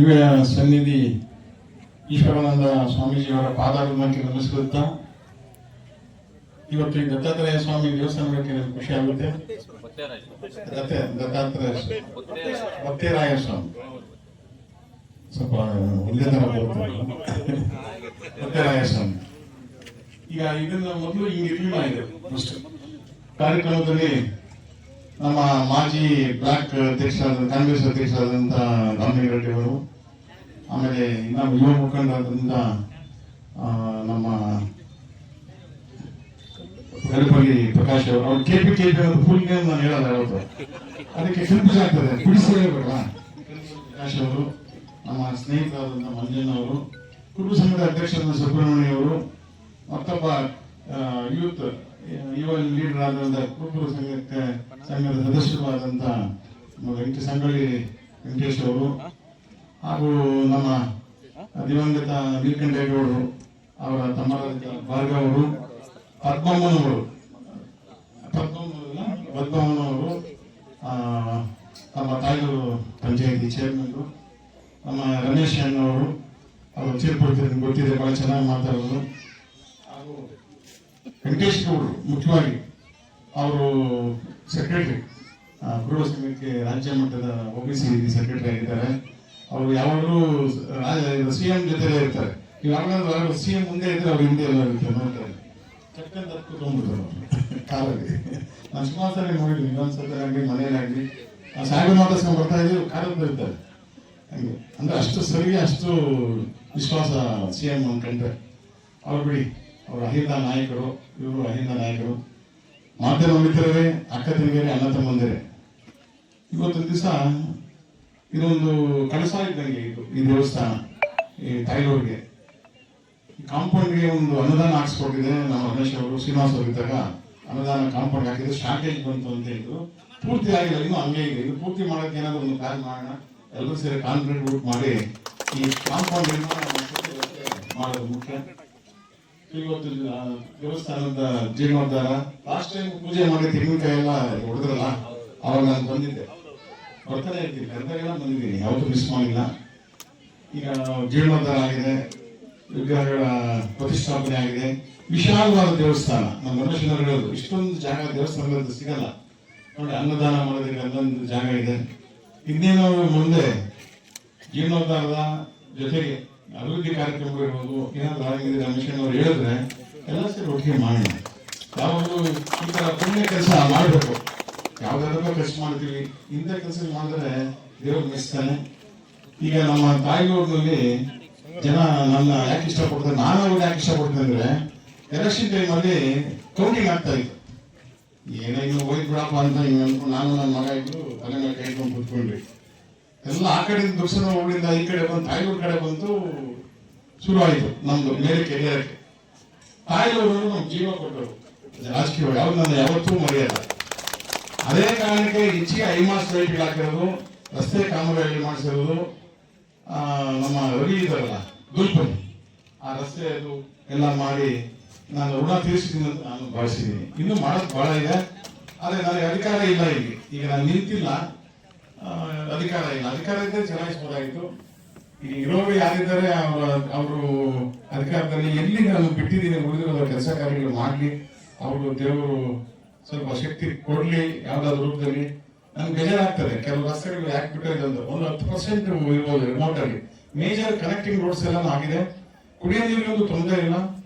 ದಿವ್ಯ ಸನ್ನಿಧಿ ಈಶ್ವರಾನಂದ ಸ್ವಾಮೀಜಿಯವರ ಪಾದಾರಕ್ಕೆ ನಮಸ್ಕರಿಸ್ತಾ ಇವತ್ತು ಈ ದತ್ತಾತ್ರೇಯ ಸ್ವಾಮಿ ದೇವಸ್ಥಾನಕ್ಕೆ ಖುಷಿ ಆಗುತ್ತೆ. ದತ್ತಾತ್ರೇಯ ಸ್ವಾಮಿ ಸ್ವಲ್ಪ ಒಂದೇ ತರ ಬರುತ್ತೆ. ದತ್ತಾತ್ರೇಯ ಸ್ವಾಮಿ ಈಗ ಇದನ್ನ ಮೊದಲು ಹಿಂಗೆ ಇರ್ಲಿಲ್ಲ. ಇದೆ ಫಸ್ಟ್ ಕಾರ್ಯಕ್ರಮದಲ್ಲಿ ನಮ್ಮ ಮಾಜಿ ಬ್ಲಾಕ್ ಅಧ್ಯಕ್ಷರಾದ ಕಾಂಗ್ರೆಸ್ ಅಧ್ಯಕ್ಷರಾದಂಥ ರಾಮಲಿಂಗಾರೆಡ್ಡಿ ಅವರು, ಆಮೇಲೆ ನಮ್ಮ ಯುವ ಮುಖಂಡರಾದಂಥ ನಮ್ಮ ಗಡಪಲ್ಲಿ ಪ್ರಕಾಶ್ ಅವರು, ಅವ್ರು ಕೆಪಿ ಅನ್ನೋದು ಫುಲ್ ನೇಮ್ ನಾನು ಹೇಳಲ್ಲ, ಯಾವತ್ತು ಅದಕ್ಕೆ ಕನ್ಫ್ಯೂಸ್ ಆಗ್ತದೆ, ಬಿಡಿಸಿ ಹೇಳ್ಬೇಕಲ್ಲ. ಪ್ರಕಾಶ್ ಅವರು, ನಮ್ಮ ಸ್ನೇಹಿತರಾದಂಥ ಮಂಜಣ್ಣ ಅವರು, ಕುಟುಂಬ ಸಂಘದ ಅಧ್ಯಕ್ಷರಾದ ಸುಬ್ರಹ್ಮಣ್ಯ ಅವರು, ಮತ್ತೊಬ್ಬ ಯೂತ್ ಯುವ ಲೀಡರ್ ಆದಂಥ ಕುರುಬರ ಸಂಘದ ಸದಸ್ಯರಾದಂಥ ಸಂಗೊಳ್ಳಿ ವೆಂಕಟೇಶ್ ಅವರು, ಹಾಗೂ ನಮ್ಮ ದಿವಂಗತ ನೀಲಕಂಠೇಗೌಡರು ಅವರ ತಮ್ಮರಾದ ಭಾರ್ಗವ್ ಅವರು, ಪದ್ಮಮ್ಮನವರು ನಮ್ಮ ತಾಯ್ದೂರು ಪಂಚಾಯತಿ ಚೇರ್ಮನ್, ನಮ್ಮ ರಮೇಶ್ ಅಣ್ಣವರು, ಅವರು ಚೇರ್ಪಡ್ತಿದ್ರು, ಗೊತ್ತಿದೆ, ಬಹಳ ಚೆನ್ನಾಗಿ ಮಾತಾಡೋದು. ಹಾಗೂ ವೆಂಕಟೇಶ್ ಗೌಡರು ಮುಖ್ಯವಾಗಿ ಅವರು ಸೆಕ್ರೆಟರಿ, ಕುರುಬ ಸಂಘಕ್ಕೆ ರಾಜ್ಯ ಮಟ್ಟದ OBC ಸೆಕ್ರೆಟರಿ ಆಗಿದ್ದಾರೆ. ಅವರು ಯಾವಾಗಲೂ CM ಜೊತೆ ಇರ್ತಾರೆ. ಇವಾಗಲೂ CM ಮುಂದೆ ಇದ್ರೆ ಅವ್ರು ಹಿಂದೆ ಎಲ್ಲ ಇರ್ತಾರೆ, ನೋಡ್ತಾರೆ. ಚಕ್ಕಂತ ಕೂತ್ಕೊಂಡ್ಬಿಡ್ತಾರೆ ಕಾರಲ್ಲಿ. ನಾನು ಸುಮಾರು ಸರಿ ನೋಡಿದ್ವಿ, ಇನ್ನೊಂದ್ಸಲ ಆಗಲಿ ಮನೆಯಲ್ಲಾಗಲಿ ಸಾಗು ಮಾತಾಡ್ಸ್ಕೊಂಡು ಬರ್ತಾ ಇದ್ರು, ಕಾರಲ್ಲಿ ಇರ್ತಾರೆ. ಹಂಗೆ ಅಂದ್ರೆ ಅಷ್ಟು ಸರಿ, ಅಷ್ಟು ವಿಶ್ವಾಸ CM ಅನ್ಕೊಂಡ್ರೆ. ಅವ್ರು ಬಿಡಿ, ಅವರು ಅಹಿಂದ ನಾಯಕರು, ಇವರು ಅಹಿಂದ ನಾಯಕರು, ಮಾಧ್ಯಮ ಮಿತ್ರರೇ, ಅಕ್ಕ ತಂಗಿಯರೇ, ಅಣ್ಣ ತಮ್ಮಂದಿರೇ. ಇವತ್ತೊಂದು ದಿವಸ ಇದೊಂದು ಕಳಸ ಇದ್ದಂಗೆ ಇದು, ಈ ದೇವಸ್ಥಾನ ಈ ತಾಯ್ಲೂರಿಗೆ ಕಾಂಪೌಂಡ್ಗೆ ಒಂದು ಅನುದಾನ ಹಾಕ್ಸ್ಕೊಟ್ಟಿದೆ ನಮ್ಮ ರಮೇಶ್ ಅವರು, ಶ್ರೀನಿವಾಸ್ ಅವರು ಇದ್ದಾಗ ಅನುದಾನ ಕಾಂಪೌಂಡ್ ಹಾಕಿದ್ರೆ ಶಾರ್ಟೇಜ್ ಬಂತು ಅಂತ ಹೇಳಿದ್ರು. ಪೂರ್ತಿ ಆಗಿಲ್ಲ, ಇನ್ನೂ ಹಂಗೆ ಇದೆ. ಇದು ಪೂರ್ತಿ ಮಾಡೋಕೆ ಏನಾದ್ರು ಒಂದು ಪ್ಲಾನ್ ಮಾಡೋಣ, ಎಲ್ಲರೂ ಸೇರಿ ಕಾಂಕ್ರೀಟ್ ವರ್ಕ್ ಮಾಡಿ ಈ ಕಾಂಪೌಂಡ್ ಮಾಡೋದು ಮುಖ್ಯ. ಇವತ್ತು ದೇವಸ್ಥಾನದ ಜೀರ್ಣೋದ್ಧಾರ, ಲಾಸ್ಟ್ ಟೈಮ್ ಪೂಜೆ ಮಾಡಿ ತೆಂಗಿನಕಾಯಿ ಎಲ್ಲ ಹೊಡೆದ್ರಲ್ಲ, ಅವಾಗ ನಾನು ಬಂದಿದ್ದೆ, ಬರ್ತಾನೆ ಇರ್ತೀನಿ, ಕರೆದಾಗೆಲ್ಲ ಬಂದಿದ್ದೀನಿ, ಯಾವತ್ತೂ ಮಿಸ್ ಮಾಡಿಲ್ಲ. ಈಗ ಜೀರ್ಣೋದ್ಧಾರ ಆಗಿದೆ, ವಿಗ್ರಹಗಳ ಪ್ರತಿಷ್ಠಾಪನೆ ಆಗಿದೆ, ವಿಶಾಲವಾದ ದೇವಸ್ಥಾನ. ನಮ್ಮ ಮನುಷ್ಯನವರು ಹೇಳೋದು, ಇಷ್ಟೊಂದು ಜಾಗ ದೇವಸ್ಥಾನದಲ್ಲಿ ಸಿಗಲ್ಲ ನೋಡಿ, ಅನ್ನದಾನ ಮಾಡೋದಕ್ಕೆ ಅಲ್ಲೊಂದು ಜಾಗ ಇದೆ. ಇನ್ನೇನು ಮುಂದೆ ಜೀರ್ಣೋದ್ಧಾರದ ಜೊತೆಗೆ ಅಭಿವೃದ್ಧಿ ಕಾರ್ಯಕ್ರಮಗಳು ಇರ್ಬೋದು, ಏನಾದ್ರು ಆಗಿದ್ರೆ ರಮೇಶನವರು ಹೇಳಿದ್ರೆ ಎಲ್ಲ ಸೇರಿ ಒಟ್ಟಿಗೆ ಮಾಡೋಣ. ಯಾವಾಗಲೂ ಈ ತರ ಪುಣ್ಯ ಕೆಲಸ ಮಾಡಬೇಕು, ಯಾವ್ದಾದ್ರು ಖರ್ಚು ಮಾಡ್ತೀವಿ, ಇಂಥ ಕೆಲಸ ಮಾಡಿದ್ರೆ ದೇವರು ಮೆಚ್ತಾನೆ. ಈಗ ನಮ್ಮ ತಾಯಿಗೂರಿನಲ್ಲಿ ಜನ ನನ್ನ ಯಾಕೆ ಇಷ್ಟಪಡ್ತಾರೆ, ನಾನು ಅವ್ರು ಯಾಕೆ ಇಷ್ಟಪಡ್ತೇನೆ ಅಂದ್ರೆ, ಎಲೆಕ್ಷನ್ ಟೈಮಲ್ಲಿ ಕೌಂಟಿಂಗ್ ಆಗ್ತಾ ಇತ್ತು. ಏನೋ ಇನ್ನು ಹೋಯ್ತು ಬಿಡಪ್ಪ ಅಂತ ಹಿಂಗೆ ಅನ್ಕೊಂಡು ನಾನು ನನ್ನ ಮಗ ಇದ್ದು ತಲೆ ಮೇಲೆ ಕೈ ಇಟ್ಕೊಂಡು ಕೂತ್ಕೊಂಡ್ವಿ. ಎಲ್ಲ ಆ ಕಡೆಯಿಂದ ದುರ್ಸನ ಊರಿಂದ ಈ ಕಡೆ ಬಂದು ತಾಯ್ಲೂರು ಕಡೆ ಬಂದು ಶುರು ಆಯಿತು ನಮ್ದು ಮೇಲೆ ಕೆರಿಯರಕ್ಕೆ. ತಾಯ್ಲೂರು ನಮ್ಗೆ ಜೀವ ಕೊಟ್ಟರು ರಾಜಕೀಯ, ಯಾವ್ದು ನನ್ನ ಯಾವತ್ತೂ ಮರೆಯಲ್ಲ. ಅದೇ ಕಾರಣಕ್ಕೆ ಹೆಚ್ಚಿಗೆ ಐಮಾಸ್ ಲೈಟ್ಗಳು ಹಾಕಿರೋದು, ರಸ್ತೆ ಕಾಮಗಾರಿ ಮಾಡಿಸಿರೋದು. ನಮ್ಮ ರವಿ ಇದಾರಲ್ಲ ದುಲ್ಪನಿ, ಆ ರಸ್ತೆ ಅದು ಎಲ್ಲ ಮಾಡಿ ನಾನು ಋಣ ತೀರಿಸಿದ್ದೀನಿ ಅಂತ ನಾನು ಭಾವಿಸಿದ್ದೀನಿ. ಇನ್ನೂ ಮಾಡೋದು ಬಹಳ ಇದೆ, ಆದರೆ ನನಗೆ ಅಧಿಕಾರ ಇಲ್ಲ. ಈಗ ನಾನು ನಿಂತಿಲ್ಲ, ಅಧಿಕಾರ ಇಲ್ಲ. ಅಧಿಕಾರ ಇದ್ದರೆ ಚಲಾಯಿಸಬಹುದಾಗಿತ್ತು. ಈಗ ಇರೋರು ಯಾರಿದ್ದಾರೆ ಅವರು ಅಧಿಕಾರದಲ್ಲಿ ಎಲ್ಲಿ ನಾನು ಬಿಟ್ಟಿದ್ದೀನಿ, ಉಳಿದಿರೋ ಕೆಲಸ ಕಾರ್ಯಗಳು ಮಾಡಲಿ, ಅವರು ದೇವರು ಸ್ವಲ್ಪ ಶಕ್ತಿ ಕೊಡ್ಲಿ ಯಾವ್ದಾದ್ರು ರೂಪದಲ್ಲಿ. ನನ್ಗೆ ಬೇಜಾರಾಗ್ತದೆ, ಕೆಲವು ರಸ್ತೆಗಳು ಯಾಕೆ ಬಿಟ್ಟಿದೆ ಅಂತ. ಒಂದು 10% ಇರ್ಬೋದು ರಿಮೋಟ್ ಅಲ್ಲಿ. ಮೇಜರ್ ಕನೆಕ್ಟಿಂಗ್ ರೋಡ್ಸ್ ಎಲ್ಲ ಆಗಿದೆ, ಕುಡಿಯೋ ನೀರಿನೊಂದು ತೊಂದರೆ ಇಲ್ಲ.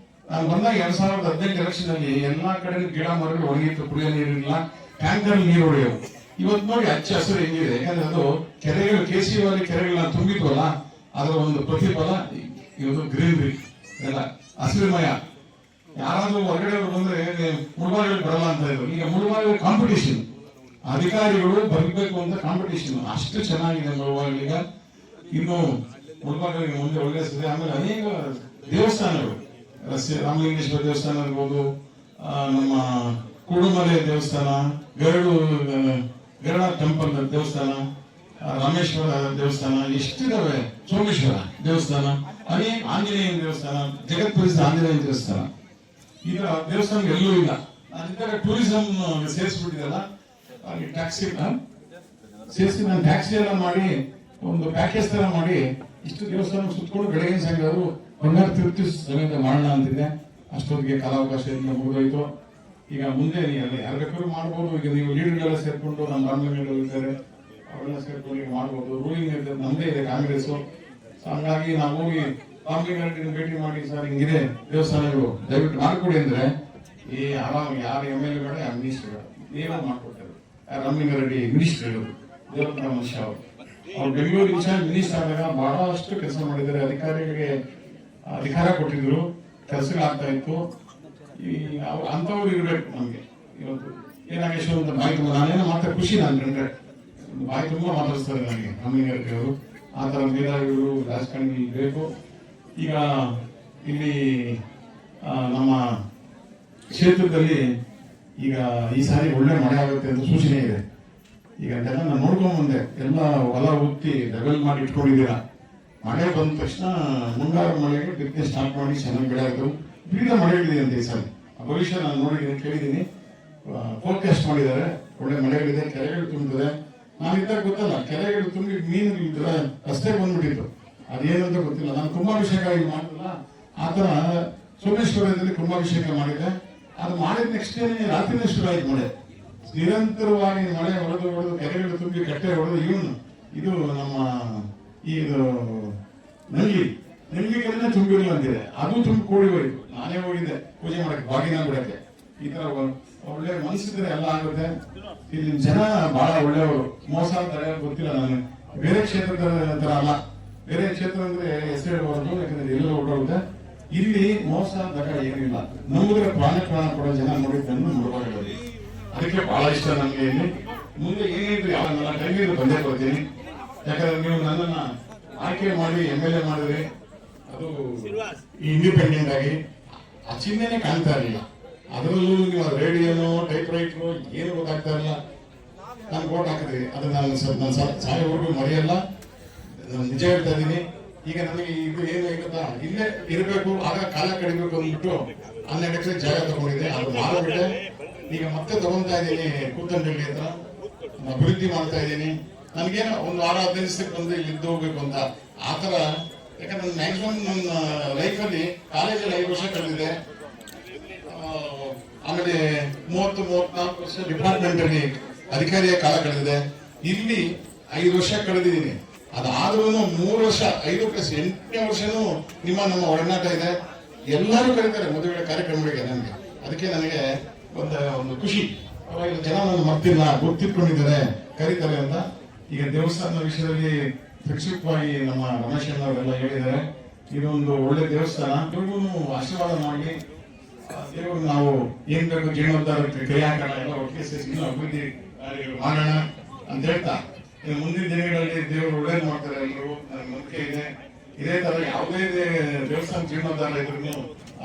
ನಾನು ಬಂದಾಗ 2018 ಎಲೆಕ್ಷನ್ ಅಲ್ಲಿ ಎಲ್ಲಾ ಕಡೆ ಗಿಡ ಮರಗಳು ಒಣಗಿತ್ತು, ಕುಡಿಯೋ ನೀರಿಲ್ಲ, ಟ್ಯಾಂಕರ್ ನೀರು ಹೊಡೆಯೋವು. ಇವತ್ತು ನೋಡಿ ಹಚ್ಚ ಹಸಿರು ಹೆಂಗಿದೆ, ಯಾಕಂದ್ರೆ ಅದು ಕೆರೆಗಳು KCO ಕೆರೆಗಳನ್ನ ತುಂಬಿದ್ವಲ್ಲ, ಅದರ ಒಂದು ಪ್ರತಿಫಲ ಇವತ್ತು ಗ್ರೀನರಿ ಎಲ್ಲ ಹಸಿರುಮಯ. ಯಾರಾದ್ರೂ ಹೊರಗಡೆ ಬಂದ್ರೆ ಮುಳುಬಾಗಿಲು ಬರಲ್ಲ ಅಂತ ಇದ್ರು, ಈಗ ಮುಳುಬಾಗಿಲು ಕಾಂಪಿಟೇಷನ್, ಅಧಿಕಾರಿಗಳು ಬರಬೇಕು ಅಂತ ಕಾಂಪಿಟೇಷನ್ ಅಷ್ಟು ಚೆನ್ನಾಗಿದೆ ಮುಳುಬಾಗಿಲಿಗ. ಇನ್ನು ಮುಳುಬಾಗಿಲಿಗೆ ಮುಂದೆ ಒಳ್ಳೆಯ. ಆಮೇಲೆ ಅನೇಕ ದೇವಸ್ಥಾನಗಳು, ರಾಮಲಿಂಗೇಶ್ವರ ದೇವಸ್ಥಾನ ಇರ್ಬೋದು, ನಮ್ಮ ಕುಡುಮಲೆ ದೇವಸ್ಥಾನ, ಗರುಡ ಟೆಂಪಲ್ ದೇವಸ್ಥಾನ, ರಾಮೇಶ್ವರ ದೇವಸ್ಥಾನ, ಎಷ್ಟಿದಾವೆ, ಸೋಮೇಶ್ವರ ದೇವಸ್ಥಾನ, ಅನೇಕ ಆಂಜನೇಯ ದೇವಸ್ಥಾನ, ಜಗತ್ ಪ್ರಸಿದ್ಧ ಆಂಜನೇಯ ದೇವಸ್ಥಾನ. ಈಗ ದೇವಸ್ಥಾನ ಎಲ್ಲೂ ಇಲ್ಲ. ಅದಿದ್ದಾಗ ಟೂರಿಸಂ ಸೇರಿಸ್ಬಿಟ್ಟಿದಲ್ಲ, ಟ್ಯಾಕ್ಸಿ ಸೇರಿಸಿ ನಾನು ಟ್ಯಾಕ್ಸಿ ಎಲ್ಲ ಮಾಡಿ ಒಂದು ಪ್ಯಾಕೇಜ್ ತರ ಮಾಡಿ ಇಷ್ಟು ದೇವಸ್ಥಾನ ಸುತ್ತಕೊಂಡು ಬೆಳಗಿನ ಸಂಘರು ಬಂಗಾರ ತಿರುತಿ ಸಮೇತ ಮಾಡೋಣ ಅಂತಿದೆ. ಅಷ್ಟೊತ್ತಿಗೆ ಕಾಲಾವಕಾಶ ಮುಗಿದೋಯ್ತು. ಈಗ ಮುಂದೆ ಯಾರು ಬೇಕಾದ್ರೂ ಮಾಡ್ಬೋದು. ಈಗ ನೀವು ಲೀಡರ್ಗಳೆಲ್ಲ ಸೇರ್ಕೊಂಡು ನಮ್ಮ ರಾಮಲಿಂಗಗಳು ಇದ್ದಾರೆ, ಅವೆಲ್ಲ ಸೇರ್ಕೊಂಡು ಈಗ ಮಾಡ್ಬೋದು. ರೂಲಿಂಗ್ ನಮ್ದೇ ಇದೆ ಕಾಂಗ್ರೆಸ್. ಹಂಗಾಗಿ ನಾವು ಹೋಗಿ ರಾಮಲಿಂಗ ಭೇಟಿ ಮಾಡಿ, ಸರ್ ಹಿಂಗಿದೆ ದೇವಸ್ಥಾನಗಳು ದಯವಿಟ್ಟು ಮಾಡ್ಕೊಡಿ ಅಂದ್ರೆ ಈ ಆರಾಮ್ ಯಾರು MLA ಮಿನಿಸ್ಟರ್ ಏನೋ ಮಾಡ್ಕೊಡ್ತಾರೆ. ರಾಮಲಿಂಗ ರೆಡ್ಡಿ ಮಿನಿಸ್ಟರ್ ದೇವರ ಮನುಷ್ಯ ಅವ್ರು ಬೆಂಗಳೂರು ಇನ್ಚಾರ್ಜ್ ಮಿನಿಸ್ಟರ್ ಆದಾಗ ಬಹಳಷ್ಟು ಕೆಲಸ ಮಾಡಿದ್ದಾರೆ. ಅಧಿಕಾರಿಗಳಿಗೆ ಅಧಿಕಾರ ಕೊಟ್ಟಿದ್ರು, ಕೆಲಸಗಳಾಗ್ತಾ ಇತ್ತು. ಈ ಅಂತವ್ರು ಇರ್ಬೇಕು ನಮ್ಗೆ. ಇವತ್ತು ಏನಾಗೇಶ್ವರ ಅಂತ ಬಾಯಿ ತುಂಬ ನಾನೇನೋ ಮಾತ್ರ ಖುಷಿ ನಾನು ಕಂಡ್ರೆ ಬಾಯಿ ತುಂಬ ಮಾತಾಡಿಸ್ತಾರೆ ನನಗೆ ರಾಮಲಿಂಗ ರೆಡ್ಡಿ ಅವರು. ಆ ಥರ ಮೇಧಾವಿಗಳು ರಾಜಕಾರಣಿ ಬೇಕು. ಈಗ ಇಲ್ಲಿ ನಮ್ಮ ಕ್ಷೇತ್ರದಲ್ಲಿ ಈಗ ಈ ಸಾರಿ ಒಳ್ಳೆ ಮಳೆ ಆಗುತ್ತೆ ಅಂತ ಸೂಚನೆ ಇದೆ. ಈಗ ಅದೆಲ್ಲ ನಾನು ನೋಡ್ಕೊಂಡ್ ಬಂದೆ, ಎಲ್ಲ ಹೊಲ ಉತ್ತಿ ಲೆವೆಲ್ ಮಾಡಿ ಇಟ್ಕೊಂಡಿದ್ದೀರಾ. ಮಳೆ ಬಂದ ತಕ್ಷಣ ಮುಂಗಾರು ಮಳೆಗೆ ಬಿತ್ತನೆ ಸ್ಟಾರ್ಟ್ ಮಾಡಿ ಚೆನ್ನಾಗಿ ಬೆಳೆ ಆಯ್ತು. ವಿವಿಧ ಮಳೆಗಳಿದೆ ಅಂತ ಈ ಸಾರಿ ಭವಿಷ್ಯ ನಾನು ನೋಡಿದ್ದೀನಿ, ಕೇಳಿದ್ದೀನಿ, ಫೋರ್ಕಾಸ್ಟ್ ಮಾಡಿದ್ದಾರೆ. ಒಳ್ಳೆ ಮಳೆಗಳಿದೆ, ಕೆರೆಗಳು ತುಂಬಿದೆ. ನಾನಿದ್ದಾಗ ಗೊತ್ತಲ್ಲ, ಕೆರೆಗಳು ತುಂಬಿ ಮೀನುಗಳಿದ್ರೆ ರಸ್ತೆಗೆ ಬಂದ್ಬಿಟ್ಟಿತ್ತು. ಅದೇನಂತ ಗೊತ್ತಿಲ್ಲ. ನಾನು ಕುಂಭಾಭಿಷೇಕ ಈಗ ಮಾಡಿಲ್ಲ, ಆ ಥರ ಸೋಮೇಶ್ವರದಲ್ಲಿ ಕುಂಭಾಭಿಷೇಕ ಮಾಡಿದ್ದೆ. ಅದು ಮಾಡಿದ ನೆಕ್ಸ್ಟ್ ಡೇ ರಾತ್ರಿನೇ ಶುರು ಆಯ್ತು ಮಳೆ. ನಿರಂತರವಾಗಿ ಮಳೆ ಹೊಡೆದು ಕೆರೆಗಳು ತುಂಬಿ ಕಟ್ಟೆ ಹೊಡೆದು ಇದು ನಮ್ಮ ಇದು ನಂಗಿ ಕೆರೆನೇ ತುಂಬಿರಲಿಲ್ಲ ಅಂತಿದೆ. ಅದು ತುಂಬಿ ಕೂಡಿ ಹೋಯ್ತು. ನಾನೇ ಹೋಗಿದ್ದೆ ಪೂಜೆ ಮಾಡಕ್ಕೆ, ಬಾಗಿನ ಬಿಡಕ್ಕೆ. ಈ ತರ ಒಳ್ಳೆ ಮನಸ್ಸಿದ್ರೆ ಎಲ್ಲ ಆಗುತ್ತೆ. ಇಲ್ಲಿ ಜನ ಬಹಳ ಒಳ್ಳೆಯವರು, ಮೋಸ ತಡೆಯೋದು ಗೊತ್ತಿಲ್ಲ. ನಾನು ಬೇರೆ ಕ್ಷೇತ್ರದ ತರ ಅಲ್ಲ. ಬೇರೆ ಕ್ಷೇತ್ರ ಅಂದ್ರೆ ಹೆಸರು ಹೇಳ್ಬಾರ್ದು, ಯಾಕಂದ್ರೆ ಎಲ್ಲ ಓಡಾಡುತ್ತೆ. ಇಲ್ಲಿ ಮೋಸ ದಗ ಏನಿಲ್ಲ. ನಂಬಿದ್ರೆ ಪ್ರಾಣ ಕೊಡೋ ಜನ ನೋಡಿದ್ದನ್ನು ನೋಡಬಾರದು. ಅದಕ್ಕೆ ಬಹಳ ಇಷ್ಟ ನನಗೆ. ಇಲ್ಲಿ ಮುಂದೆ ಏನಿದ್ರು ಯಾವ ನನ್ನ ಕೈಗೆ ಬಂದೇ ಬರ್ತೀನಿ. ಯಾಕಂದ್ರೆ ನೀವು ನನ್ನನ್ನ ಆಯ್ಕೆ ಮಾಡಿ MLA ಮಾಡಿದ್ರಿ, ಅದು ಇಂಡಿಪೆಂಡೆಂಟ್ ಆಗಿ ಆ ಚಿಹ್ನೆನೇ ಕಾಣ್ತಾ ಇರಲಿಲ್ಲ. ಅದರಲ್ಲೂ ನೀವು ರೇಡಿಯೋನು ಟೈಪ್ ರೈಟ್ರು ಏನು ಗೊತ್ತಾಗ್ತಾ ಇರಲಿಲ್ಲ. ನಾನು ವೋಟ್ ಹಾಕಿದ್ರಿ, ಅದು ನಾನು ಸಾಯೋವರೆಗೂ ಮರೆಯಲ್ಲ. ನಿಜ ಹೇಳ್ತಾ ಇದ್ದೀನಿ. ಈಗ ನನಗೆ ಇದು ಏನು ಗೊತ್ತಾ, ಇಲ್ಲೇ ಇರಬೇಕು, ಆಗ ಕಾಲ ಕಡಿಬೇಕು ಅಂದ್ಬಿಟ್ಟು 12 ಎಕರೆ ಜಾಗ ತಗೊಂಡಿದ್ದೆ. ಅದು ಮಾರ್ಬಿಟ್ಟೆ. ಈಗ ಮತ್ತೆ ತಗೊಂತಾ ಇದ್ದೀನಿ ಕೂತಂಡಳ್ಳಿ ಹತ್ರ, ಅಭಿವೃದ್ಧಿ ಮಾಡ್ತಾ ಇದ್ದೀನಿ. ನನಗೇನೋ ಒಂದು ವಾರ 15 ದಿವಸಕ್ಕೆ ಬಂದು ಇಲ್ಲಿ ಇದ್ದು ಹೋಗ್ಬೇಕು ಅಂತ ಆ ಥರ. ಯಾಕಂದ್ರೆ ಮ್ಯಾಕ್ಸಿಮಮ್ ನನ್ನ ಲೈಫಲ್ಲಿ ಕಾಲೇಜಲ್ಲಿ 5 ವರ್ಷ ಕಳೆದಿದೆ. ಆಮೇಲೆ 30-34 ವರ್ಷ ಡಿಪಾರ್ಟ್ಮೆಂಟ್ ಅಲ್ಲಿ ಅಧಿಕಾರಿಯ ಕಾಲ ಕಳೆದಿದೆ. ಇಲ್ಲಿ 5 ವರ್ಷ ಕಳೆದಿದ್ದೀನಿ. ಅದಾದ್ರೂ 3 ವರ್ಷ 5 + 8ನೇ ವರ್ಷನೂ ನಮ್ಮ ಒಡನಾಟ ಇದೆ. ಎಲ್ಲರೂ ಕರೀತಾರೆ ಮದುವೆ ಕಾರ್ಯಕ್ರಮಗಳಿಗೆ ನನಗೆ. ಅದಕ್ಕೆ ನನಗೆ ಒಂದು ಖುಷಿ. ಜನ ನನ್ನ ಮರ್ತಿಲ್ಲ, ಗೊತ್ತಿಟ್ಕೊಂಡಿದ್ದಾರೆ, ಕರೀತಾರೆ ಅಂತ. ಈಗ ದೇವಸ್ಥಾನದ ವಿಷಯದಲ್ಲಿ ಪ್ರಕ್ಷಿಪ್ತವಾಗಿ ನಮ್ಮ ರಮೇಶ್ ಅವರೆಲ್ಲ ಹೇಳಿದ್ದಾರೆ. ಇದೊಂದು ಒಳ್ಳೆ ದೇವಸ್ಥಾನ. ಇವ್ರಿಗೂ ಆಶೀರ್ವಾದ ಮಾಡಿ ದೇವರು ನಾವು ಏನ್ ಬೇಕು ಜೀರ್ಣೋದ್ಧಾರಕ್ಕೆ ಕೈ ಹಾಕೋಣ, ಎಲ್ಲ ಒಟ್ಟಿಗೆ ಸೇರಿಸಿ ಅಭಿವೃದ್ಧಿ ಮಾಡೋಣ ಅಂತ ಹೇಳ್ತಾ, ಮುಂದಿನ ದಿನಗಳಲ್ಲಿ ದೇವರು ಒಳ್ಳೇದು ಮಾಡ್ತಾರೆ. ಎಲ್ಲರೂ ನನಗೆ ನಂಬಿಕೆ ಇದೆ. ಇದೇ ತರ ಯಾವುದೇ ದೇವಸ್ಥಾನ ಜೀರ್ಣೋದ್ಧಾರ ಇದ್ರೂ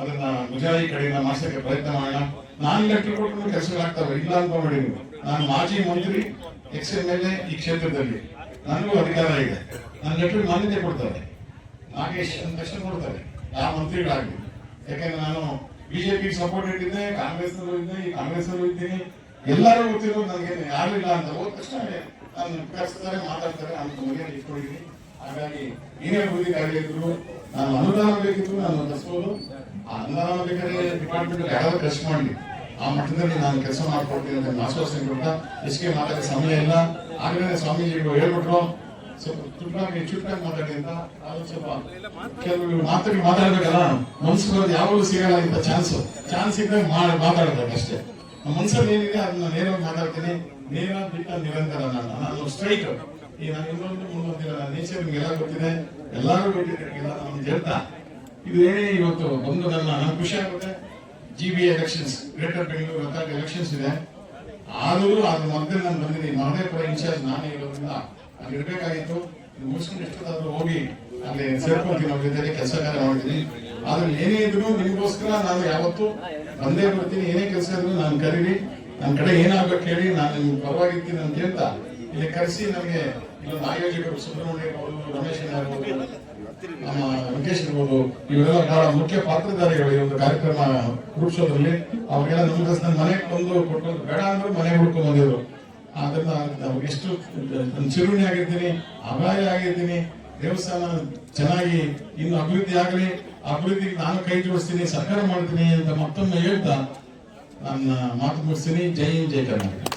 ಅದನ್ನ ಮುಜಾಯಿ ಕಡೆಯಿಂದ ಮಾಡ್ಸಕ್ಕೆ ಪ್ರಯತ್ನ ಮಾಡೋಣ. ನಾನು ಲೆಟರ್ ಕೊಟ್ಟು ಕೆಲಸಗಳಾಗ್ತವೆ, ಇಲ್ಲ ಅಂತ ಮಾಡಿ. ನಾನು ಮಾಜಿ ಮಂತ್ರಿ, ex-MLA ಈ ಕ್ಷೇತ್ರದಲ್ಲಿ, ನನಗೂ ಅಧಿಕಾರ ಇದೆ. ನನ್ನ ಲೆಟರ್ ಮಾನ್ಯತೆ ಕೊಡ್ತಾರೆ, ನಾಗೇಶ್ ಅಂತ ತಕ್ಷಣ ಕೊಡ್ತಾರೆ, ಯಾವ ಮಂತ್ರಿಗಳಾಗಲಿ. ಯಾಕಂದ್ರೆ ನಾನು ಬಿಜೆಪಿ ಸಪೋರ್ಟ್ ಇಟ್ಟಿದ್ದೆ, ಕಾಂಗ್ರೆಸ್ ನಲ್ಲೂ ಇದ್ದೆ, ಈ ಕಾಂಗ್ರೆಸ್ ನಲ್ಲೂ ಇದ್ದೀನಿ. ಎಲ್ಲರೂ ಗೊತ್ತಿರೋದು ನನಗೆ ಯಾರು ಇಲ್ಲ ಅಂತ ಹೋದ ತಕ್ಷಣ ನಾನು ಕರೆಸ್ತಾರೆ, ಮಾತಾಡ್ತಾರೆ, ಅಂತ ಮನೆಯಲ್ಲಿ ಇಟ್ಕೊಂಡಿದ್ದೀನಿ. ಹಾಗಾಗಿ ಏನೇ ಅಭಿವೃದ್ಧಿ ಕಾರ್ಯ ಇದ್ರು, ನಾನು ಅನುದಾನ ಬೇಕಿದ್ರು ನಾನು ತರಿಸ್ಬೋದು. ಆ ಅನುದಾನ ಬೇಕಾದ್ರೆ ಡಿಪಾರ್ಟ್ಮೆಂಟ್ ಯಾರಾದ್ರೂ ಖರ್ಚು ಮಾಡಲಿ, ಆ ಮಟ್ಟದಲ್ಲಿ ನಾನು ಕೆಲಸ ಮಾಡ್ಕೊಡ್ತೀನಿ ಅಂತ ಆಶ್ವಾಸನೆ ಕೊಡ್ತಾ ಹೆಚ್ಚಿಗೆ ಮಾತಾಡೋ ಸಮಯ ಇಲ್ಲ. ಆಗಲೇ ಸ್ವಾಮೀಜಿಗಳು ಹೇಳ್ಬಿಟ್ರು, ಸ್ವಲ್ಪ ಚುಟ್ಟಾಗಿ ಮಾತಾಡಿ ಅಂತ. ಅದು ಸ್ವಲ್ಪ ಕೆಲವು ಮಾತಾಡ್ಬೇಕಲ್ಲ, ಮನ್ಸುಗಳು ಯಾವಾಗಲೂ ಸಿಗಲ್ಲ ಇಂಥ ಚಾನ್ಸ್ ಇದ್ದಾಗ ಮಾತಾಡ್ಬೇಕು ಅಷ್ಟೇ. ನಮ್ಮ ಮನ್ಸಲ್ಲಿ ಏನಿದೆ ಅದನ್ನ ನೇರವಾಗಿ ಮಾತಾಡ್ತೀನಿ. ನೇರ ಬಿಟ್ಟ ನಿರಂತರ ನಾನು ಸ್ಟ್ರೈಟ್. ಈಗ ನಾನು ಇನ್ನೊಂದು ಮುಂದೊಂದಿಲ್ಲ, ನನ್ನ ನೇಚರ್ ನಿಮ್ಗೆಲ್ಲ ಗೊತ್ತಿದೆ, ಎಲ್ಲರೂ ಗೊತ್ತಿದೆ. ನಮ್ಗೆ ಹೇಳ್ತಾ ಇದು ಏನೇ ಇವತ್ತು ಬಂದು ನನಗೆ ಖುಷಿ ಆಗುತ್ತೆ. GBA elections, greater Bengaluru authority elections ಇದೆ. ಆದರೂ ಅದ್ರ ಮಧ್ಯದಲ್ಲಿ ನಾನು ಬಂದಿದ್ದೀನಿ. ಮಹದೇವಪುರ ಇನ್ಚಾರ್ಜ್ ನಾನೇ ಇರೋದ್ರಿಂದ ಅಲ್ಲಿ ಇರಬೇಕಾಗಿತ್ತು. ಮುಗಿಸ್ಕೊಂಡು ಎಷ್ಟೊತ್ತಾದ್ರೂ ಹೋಗಿ ಅಲ್ಲಿ ಸೇರ್ಕೊಳ್ತೀನಿ, ಅವ್ರ ಜೊತೆ ಕೆಲಸ ಕಾರ್ಯ ಮಾಡ್ತೀನಿ. ಆದ್ರೆ ಏನೇ ಇದ್ರು ನಿಮಗೋಸ್ಕರ ನಾನು ಯಾವತ್ತು ಬಂದೇ ಬರ್ತೀನಿ. ಏನೇ ಕೆಲಸ ಇದ್ರು ನಾನು ಕರೀರಿ, ನನ್ನ ಕಡೆ ಏನಾಗಬೇಕು ಹೇಳಿ, ನಾನು ನಿಮ್ಗೆ ಪರವಾಗಿರ್ತೀನಿ ಅಂತ ಹೇಳ್ತಾ ಇಲ್ಲಿ ಕರೆಸಿ ನನಗೆ ಇಲ್ಲೊಂದು ಆಯೋಜಕರು ಸುಬ್ರಹ್ಮಣ್ಯ ಇರ್ಬೋದು, ರಮೇಶ್ ಇರ್ಬೋದು, ನಮ್ಮ ವೆಂಕಟೇಶ್ ಇರ್ಬೋದು, ಇವರೆಲ್ಲ ಬಹಳ ಮುಖ್ಯ ಪಾತ್ರಧಾರಿಗಳು ಈ ಒಂದು ಕಾರ್ಯಕ್ರಮ ರೂಪಿಸೋದ್ರಲ್ಲಿ. ಅವ್ರಿಗೆಲ್ಲ ನನ್ನ ಮನೆಗೆ ಬಂದು ಕೊಟ್ಟು ಬೇಡ ಅಂದ್ರೂ ಮನೆ ಹುಡ್ಕೊಂಡ್ ಬಂದಿದ್ರು. ಅದನ್ನ ಅವ್ರಿಗೆ ಎಷ್ಟು ಚಿರುಣಿ ಆಗಿರ್ತೀನಿ, ಅಭಾಯ ಆಗಿರ್ತೀನಿ. ದೇವಸ್ಥಾನ ಚೆನ್ನಾಗಿ ಇನ್ನು ಅಭಿವೃದ್ಧಿ ಆಗಲಿ, ಅಭಿವೃದ್ಧಿಗೆ ನಾನು ಕೈ ಜೋಡಿಸ್ತೀನಿ, ಸರ್ಕಾರ ಮಾಡ್ತೀನಿ ಅಂತ ಮತ್ತೊಮ್ಮೆ ಹೇಳ್ತಾ ನನ್ನ ಮಾತು ಮುಗಿಸ್ತೀನಿ. ಜೈ ಹಿಂದ್, ಜೈ ಕರ್ನಾಟಕ.